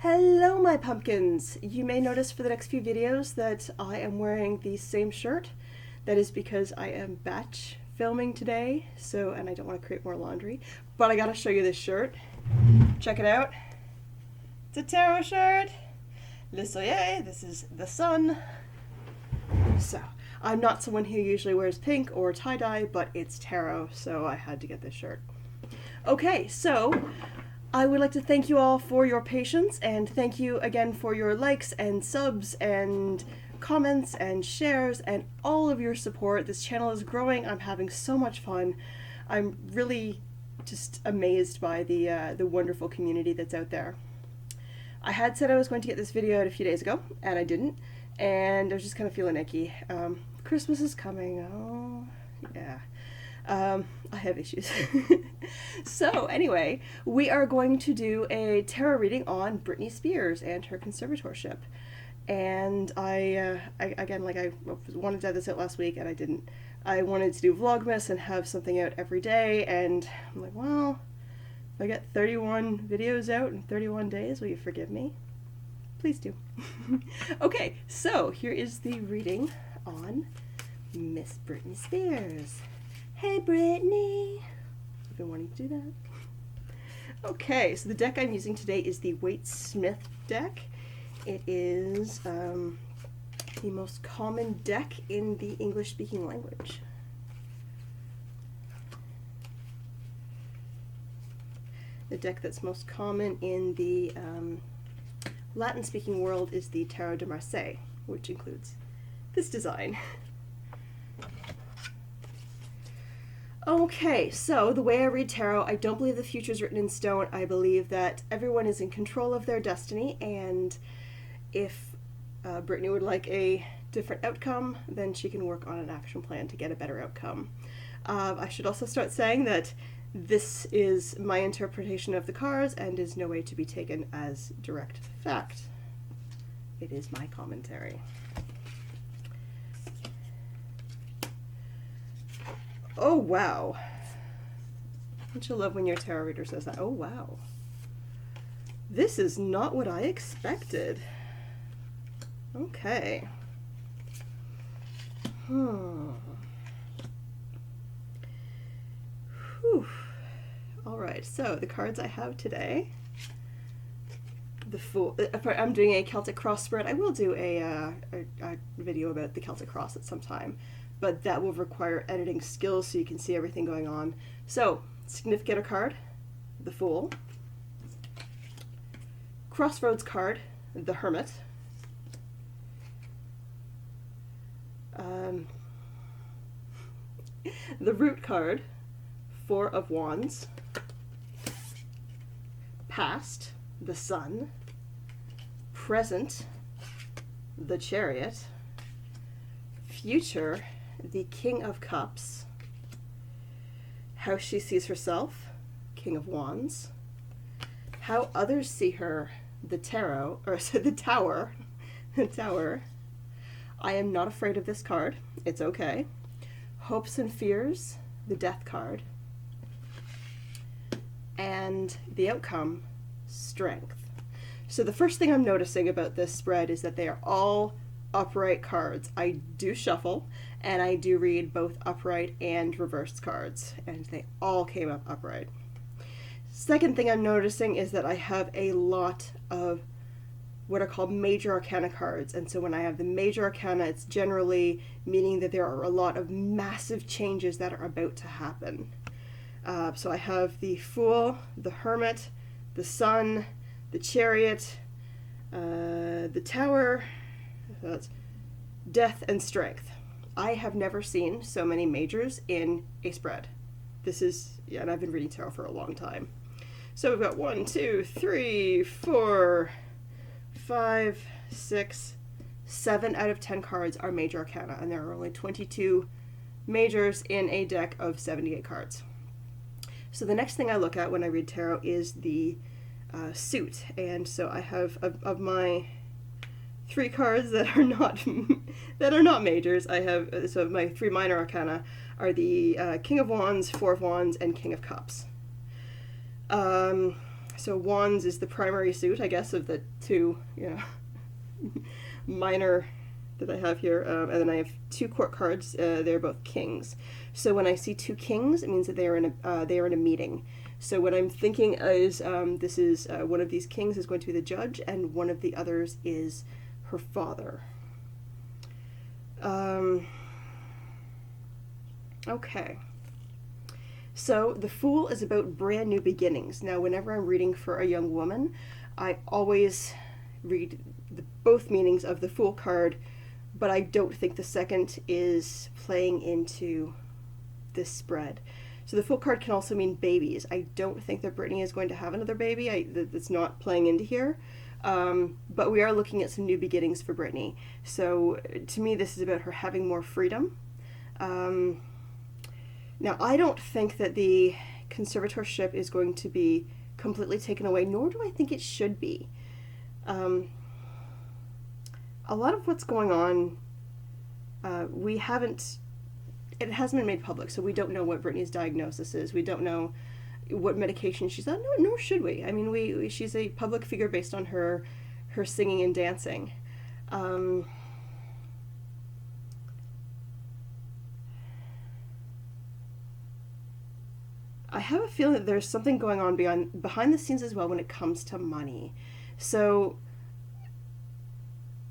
Hello, my pumpkins! You may notice for the next few videos that I am wearing the same shirt. That is because I am batch filming today, and I don't want to create more laundry. But I gotta show you this shirt. Check it out. It's a tarot shirt. Le Soleil, this is the sun. So, I'm not someone who usually wears pink or tie-dye, but it's tarot, so I had to get this shirt. Okay, so I would like to thank you all for your patience, and thank you again for your likes and subs and comments and shares and all of your support. This channel is growing. I'm having so much fun. I'm really just amazed by the wonderful community that's out there. I had said I was going to get this video out a few days ago, and I didn't, and I was just kind of feeling icky. Christmas is coming. Oh, yeah. I have issues. So anyway, we are going to do a tarot reading on Britney Spears and her conservatorship. And I wanted to have this out last week and I didn't. I wanted to do Vlogmas and have something out every day, and I'm like, well, if I get 31 videos out in 31 days, will you forgive me? Please do. Okay, so here is the reading on Miss Britney Spears. Hey, Britney! I've been wanting to do that. Okay, so the deck I'm using today is the Waite-Smith deck. It is the most common deck in the English-speaking language. The deck that's most common in the Latin-speaking world is the Tarot de Marseille, which includes this design. Okay, so the way I read tarot, I don't believe the future is written in stone. I believe that everyone is in control of their destiny, and if Brittany would like a different outcome, then she can work on an action plan to get a better outcome. I should also start saying that this is my interpretation of the cards and is no way to be taken as direct fact. It is my commentary. Oh, wow. Don't you love when your tarot reader says that? Oh, wow. This is not what I expected. Okay. Whew. All right, so the cards I have today. The Fool. I'm doing a Celtic cross spread. I will do a video about the Celtic cross at some time, but that will require editing skills so you can see everything going on. So, significant card, the Fool. Crossroads card, the Hermit. The Root card, Four of Wands. Past, the Sun. Present, the Chariot. Future, the King of Cups. How she sees herself, King of Wands. How others see her, the Tarot, or the Tower. The Tower. I am not afraid of this card. It's okay. Hopes and Fears, the Death card. And the outcome, Strength. So the first thing I'm noticing about this spread is that they are all upright cards. I do shuffle, and I do read both upright and reversed cards, and they all came up upright. Second thing I'm noticing is that I have a lot of what are called major arcana cards, and so when I have the major arcana, it's generally meaning that there are a lot of massive changes that are about to happen. So I have the Fool, the Hermit, the Sun, the Chariot, the Tower, that's Death, and Strength. I have never seen so many majors in a spread. This is, yeah, and I've been reading tarot for a long time. So we've got 1, 2, 3, 4, 5, 6, 7 out of 10 cards are major arcana, and there are only 22 majors in a deck of 78 cards. So the next thing I look at when I read tarot is the suit, and so I have of my 3 cards that are not majors. I have so my 3 minor arcana are the King of Wands, Four of Wands, and King of Cups. So wands is the primary suit, I guess, of the two, minor that I have here. And then I have two court cards. They're both kings. So when I see two kings, it means that they are in a meeting. So what I'm thinking is this is one of these kings is going to be the judge, and one of the others is her father. Okay. So the Fool is about brand new beginnings. Now, whenever I'm reading for a young woman, I always read both meanings of the Fool card, but I don't think the second is playing into this spread. So the Fool card can also mean babies. I don't think that Britney is going to have another baby. That's not playing into here. But we are looking at some new beginnings for Britney. So to me, this is about her having more freedom. Now, I don't think that the conservatorship is going to be completely taken away, nor do I think it should be. A lot of what's going on, it hasn't been made public, so we don't know what Britney's diagnosis is. We don't know what medication she's on, nor should we. I mean, she's a public figure based on her singing and dancing. I have a feeling that there's something going on behind the scenes as well when it comes to money. So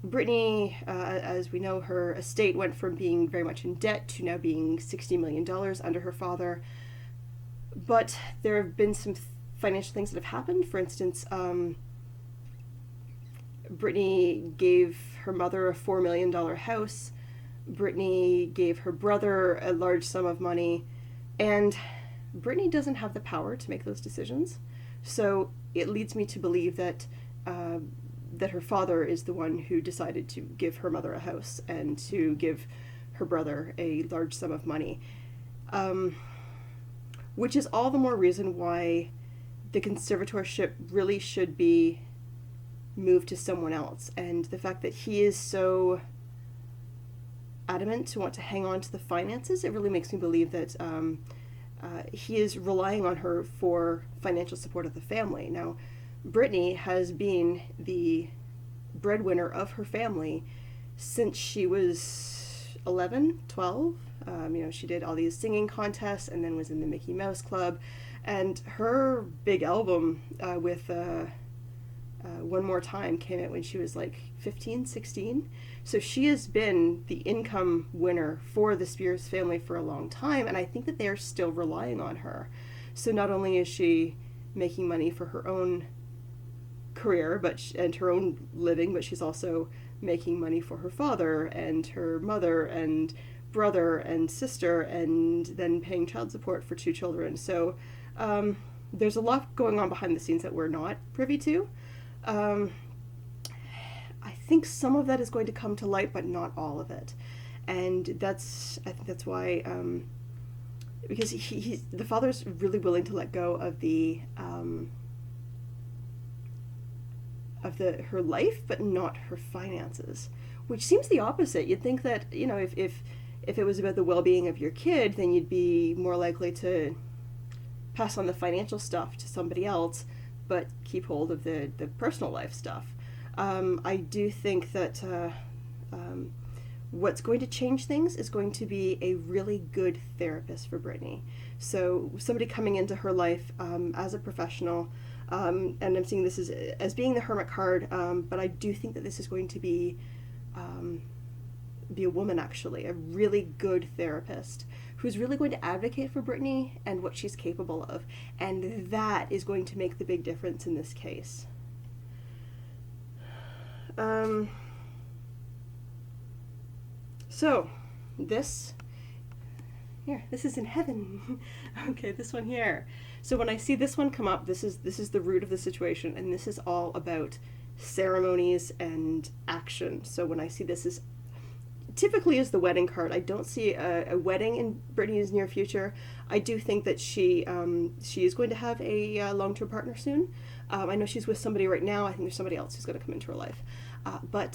Britney, as we know, her estate went from being very much in debt to now being $60 million under her father. But there have been some financial things that have happened. For instance, Britney gave her mother a $4 million house. Britney gave her brother a large sum of money. And Britney doesn't have the power to make those decisions. So it leads me to believe that that her father is the one who decided to give her mother a house and to give her brother a large sum of money. Which is all the more reason why the conservatorship really should be moved to someone else. And the fact that he is so adamant to want to hang on to the finances, it really makes me believe that he is relying on her for financial support of the family. Now, Britney has been the breadwinner of her family since she was 11, 12. She did all these singing contests and then was in the Mickey Mouse Club. And her big album with One More Time came out when she was like 15, 16. So she has been the income winner for the Spears family for a long time, and I think that they're still relying on her. So not only is she making money for her own career and her own living, but she's also making money for her father and her mother and brother and sister, and then paying child support for two children. So there's a lot going on behind the scenes that we're not privy to. I think some of that is going to come to light, but not all of it. And I think that's why, because the father's really willing to let go of her life, but not her finances, which seems the opposite. You'd think that, if it was about the well-being of your kid, then you'd be more likely to pass on the financial stuff to somebody else, but keep hold of the personal life stuff. I do think that what's going to change things is going to be a really good therapist for Britney. So somebody coming into her life as a professional, and I'm seeing this as being the Hermit card, but I do think that this is going to be a woman, actually, a really good therapist who's really going to advocate for Britney and what she's capable of. And that is going to make the big difference in this case. So this is in heaven. Okay, this one here. So when I see this one come up, this is the root of the situation, and this is all about ceremonies and action. So when I see this is typically is the wedding card. I don't see a wedding in Britney's near future. I do think that she is going to have a long-term partner soon. I know she's with somebody right now. I think there's somebody else who's going to come into her life. But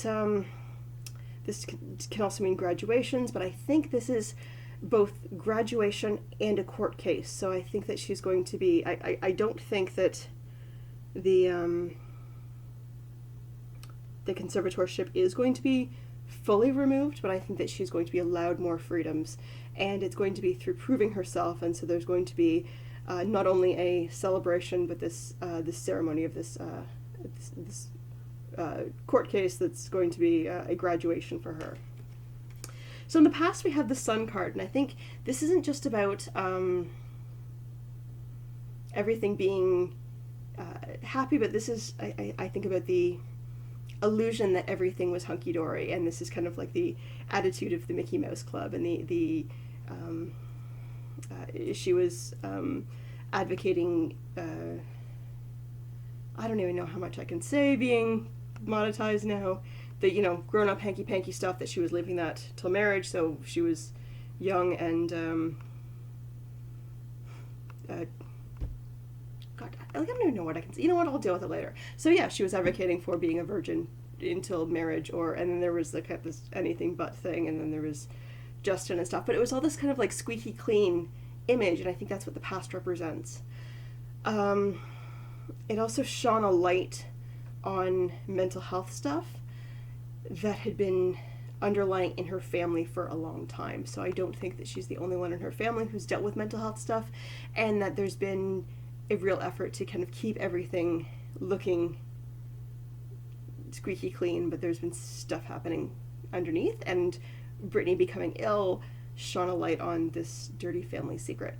this can also mean graduations, but I think this is both graduation and a court case. So I think that she's going to be, I don't think that the conservatorship is going to be fully removed, but I think that she's going to be allowed more freedoms, and it's going to be through proving herself. And so there's going to be not only a celebration, but this ceremony of this court case that's going to be a graduation for her. So in the past we have the Sun card, and I think this isn't just about everything being happy, but this is, I think, about the illusion that everything was hunky-dory, and this is kind of like the attitude of the Mickey Mouse Club, and she was advocating, I don't even know how much I can say, being monetized now, the, you know, grown-up hanky-panky stuff, that she was leaving that till marriage, so she was young and God, I don't even know what I can say. You know what, I'll deal with it later. So yeah, she was advocating for being a virgin until marriage, and then there was the kind of this anything but thing, and then there was Justin and stuff, but it was all this kind of like squeaky clean image, and I think that's what the past represents. It also shone a light on mental health stuff that had been underlying in her family for a long time. So I don't think that she's the only one in her family who's dealt with mental health stuff, and that there's been a real effort to kind of keep everything looking squeaky clean, but there's been stuff happening underneath, and Britney becoming ill shone a light on this dirty family secret.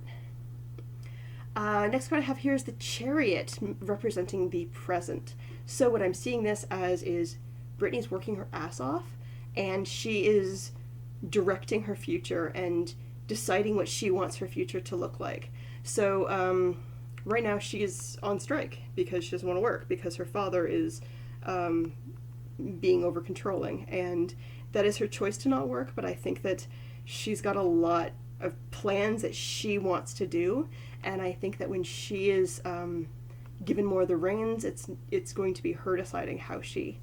Next card I have here is the Chariot, representing the present. So what I'm seeing this as is Britney's working her ass off, and she is directing her future and deciding what she wants her future to look like. So right now she is on strike because she doesn't want to work, because her father is being over controlling, and that is her choice to not work, but I think that she's got a lot of plans that she wants to do, and I think that when she is given more of the reins, it's going to be her deciding how she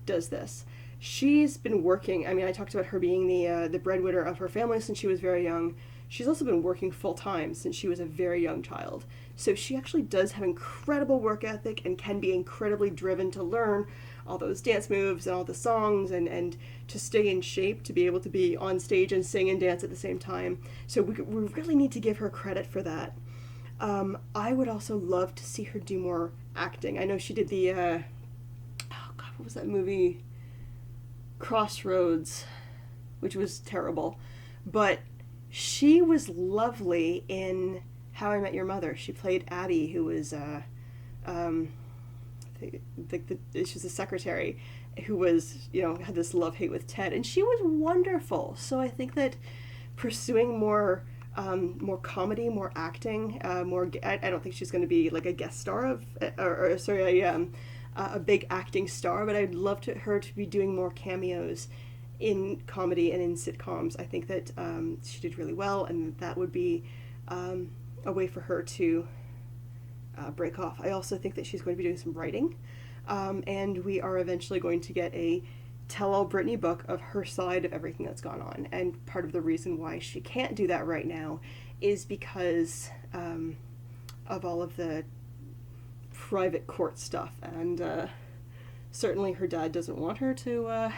does this. She's been working, I mean, I talked about her being the breadwinner of her family since she was very young. She's also been working full-time since she was a very young child. So she actually does have incredible work ethic and can be incredibly driven to learn all those dance moves and all the songs, and to stay in shape to be able to be on stage and sing and dance at the same time. So we really need to give her credit for that. I would also love to see her do more acting. I know she did the, oh God, what was that movie? Crossroads, which was terrible. But she was lovely in How I Met Your Mother. She played Abby, who was, she was a secretary who was, you know, had this love-hate with Ted, and she was wonderful. So I think that pursuing more comedy, more acting, I don't think she's going to be like a guest star of, a big acting star, but I'd love her to be doing more cameos in comedy and in sitcoms. I think that she did really well, and that would be a way for her to break off. I also think that she's going to be doing some writing, and we are eventually going to get a tell-all Britney book of her side of everything that's gone on. And part of the reason why she can't do that right now is because of all of the private court stuff, and certainly her dad doesn't want her to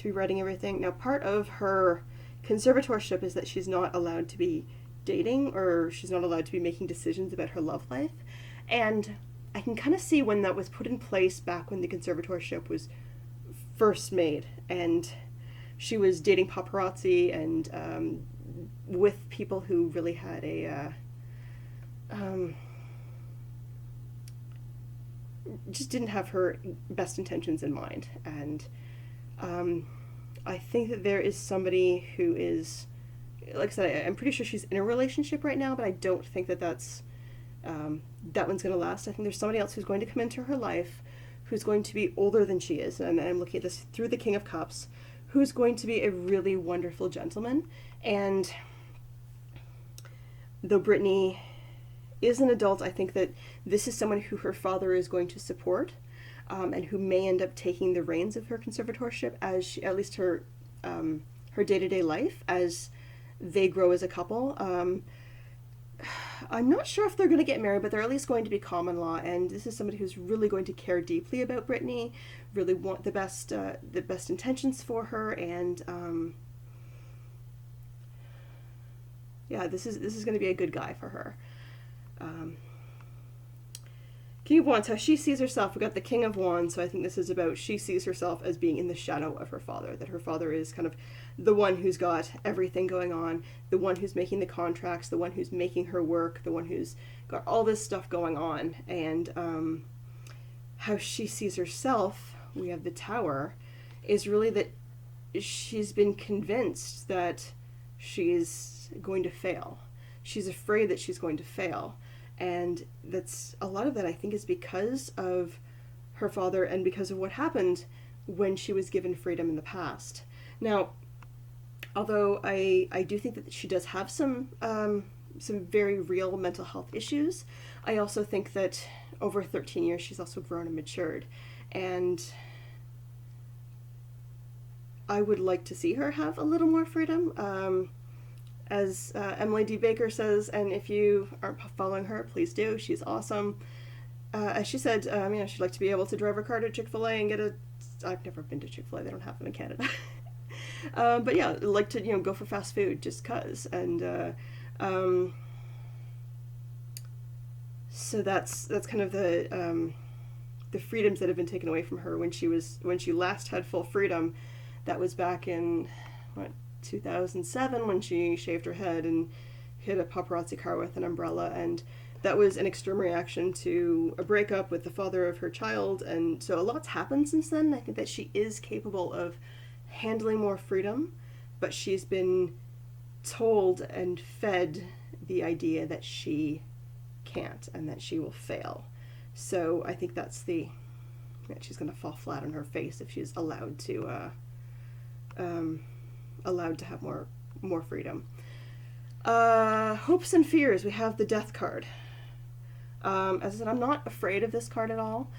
be writing everything. Now, part of her conservatorship is that she's not allowed to be dating, or she's not allowed to be making decisions about her love life, and I can kind of see when that was put in place back when the conservatorship was first made, and she was dating paparazzi and with people who really had a just didn't have her best intentions in mind. And I think that there is somebody who is, like I said, I'm pretty sure she's in a relationship right now, but I don't think that that's that one's going to last. I think there's somebody else who's going to come into her life who's going to be older than she is, and I'm looking at this through the King of Cups, who's going to be a really wonderful gentleman. And though Britney is an adult, I think that this is someone who her father is going to support, and who may end up taking the reins of her conservatorship, as she, at least her day-to-day life, as they grow as a couple. I'm not sure if they're going to get married, but they're at least going to be common law. And this is somebody who's really going to care deeply about Britney, really want the best intentions for her, and yeah, this is going to be a good guy for her. King of Wands, how she sees herself. We got the King of Wands, so I think this is about she sees herself as being in the shadow of her father, that her father is kind of the one who's got everything going on, the one who's making the contracts, the one who's making her work, the one who's got all this stuff going on, and how she sees herself, we have the Tower, is really that she's been convinced that she's going to fail. She's afraid that she's going to fail. And that's a lot of that, I think, is because of her father and because of what happened when she was given freedom in the past. Now, although I do think that she does have some very real mental health issues, I also think that over 13 years she's also grown and matured. And I would like to see her have a little more freedom. As Emily D. Baker says, and if you aren't following her, please do. She's awesome. As she said, she'd like to be able to drive her car to Chick-fil-A and get a... I've never been to Chick-fil-A. They don't have them in Canada. But yeah, like to, go for fast food just cause. And so that's kind of the freedoms that have been taken away from her when she last had full freedom. That was back in, 2007, when she shaved her head and hit a paparazzi car with an umbrella, and that was an extreme reaction to a breakup with the father of her child. And so a lot's happened since then. I think that she is capable of handling more freedom, but she's been told and fed the idea that she can't and that she will fail. So I think that she's going to fall flat on her face if she's allowed to have more freedom. Hopes and fears. We have the Death card. As I said, I'm not afraid of this card at all.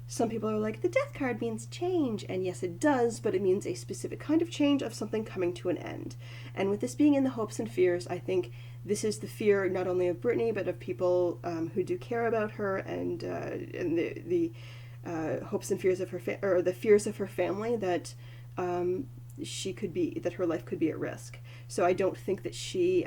Some people are like, the Death card means change, and yes, it does, but it means a specific kind of change of something coming to an end. And with this being in the hopes and fears, I think this is the fear not only of Britney, but of people who do care about her, and the hopes and fears of her or the fears of her family that that her life could be at risk. So I don't think that she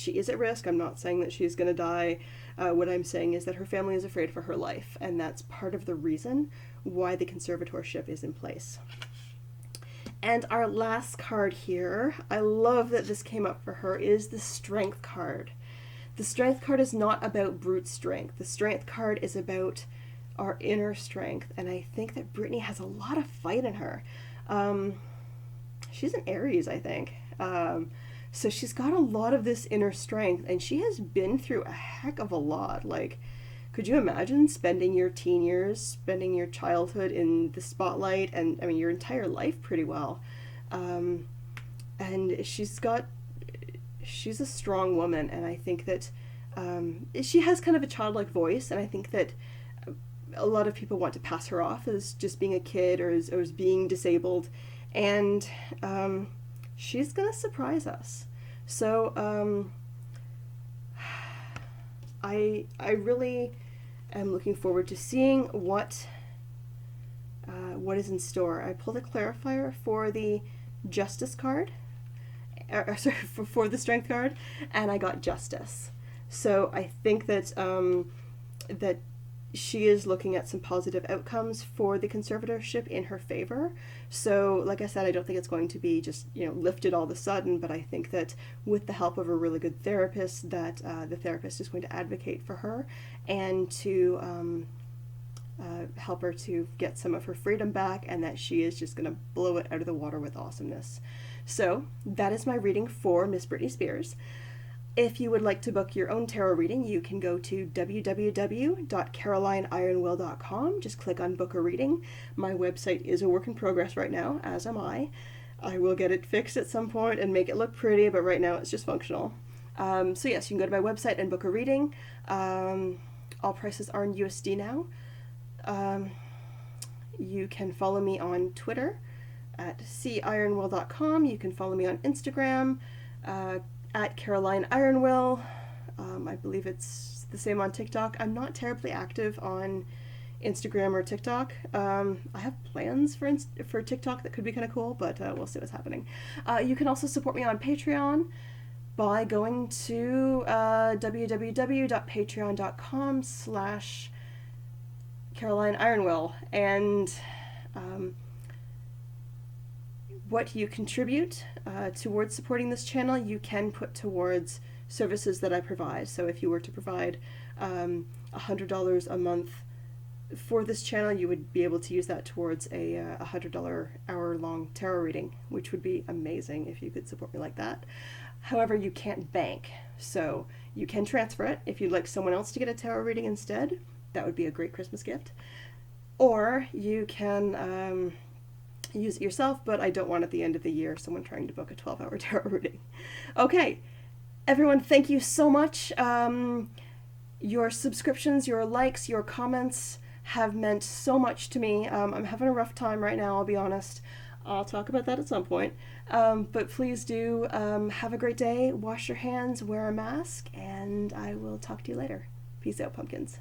is at risk. I'm not saying that she's going to die. What I'm saying is that her family is afraid for her life, and that's part of the reason why the conservatorship is in place. And our last card here, I love that this came up for her, is the Strength card. The Strength card is not about brute strength. The Strength card is about our inner strength, and I think that Britney has a lot of fight in her. She's an Aries, I think. So she's got a lot of this inner strength, and she has been through a heck of a lot. Like, could you imagine spending your teen years, spending your childhood in the spotlight, and your entire life pretty well? And she's a strong woman, and I think that she has kind of a childlike voice, and I think that a lot of people want to pass her off as just being a kid or as being disabled, and she's gonna surprise us. So I really am looking forward to seeing what is in store. I pulled a clarifier for the Justice card, for the Strength card, and I got Justice. So I think that that she is looking at some positive outcomes for the conservatorship in her favor. So, like I said, I don't think it's going to be just, lifted all of a sudden, but I think that with the help of a really good therapist, that the therapist is going to advocate for her and to help her to get some of her freedom back, and that she is just going to blow it out of the water with awesomeness. So, that is my reading for Miss Britney Spears. If you would like to book your own tarot reading, you can go to www.carolineironwill.com. Just click on Book a Reading. My website is a work in progress right now, as am I. I will get it fixed at some point and make it look pretty, but right now it's just functional. So yes, you can go to my website and book a reading. All prices are in USD now. You can follow me on Twitter at cironwill.com. You can follow me on Instagram. at Caroline Ironwill. I believe it's the same on TikTok. I'm not terribly active on Instagram or TikTok. I have plans for TikTok that could be kind of cool, but we'll see what's happening. You can also support me on Patreon by going to www.patreon.com/Caroline Ironwill, and what you contribute towards supporting this channel, you can put towards services that I provide. So if you were to provide $100 a month for this channel, you would be able to use that towards a $100 hour-long tarot reading, which would be amazing if you could support me like that. However, you can't bank, so you can transfer it. If you'd like someone else to get a tarot reading instead, that would be a great Christmas gift. Or you can use it yourself, but I don't want at the end of the year someone trying to book a 12-hour tarot reading. Okay, everyone, thank you so much. Your subscriptions, your likes, your comments have meant so much to me. I'm having a rough time right now, I'll be honest. I'll talk about that at some point. But please do have a great day, wash your hands, wear a mask, and I will talk to you later. Peace out, pumpkins.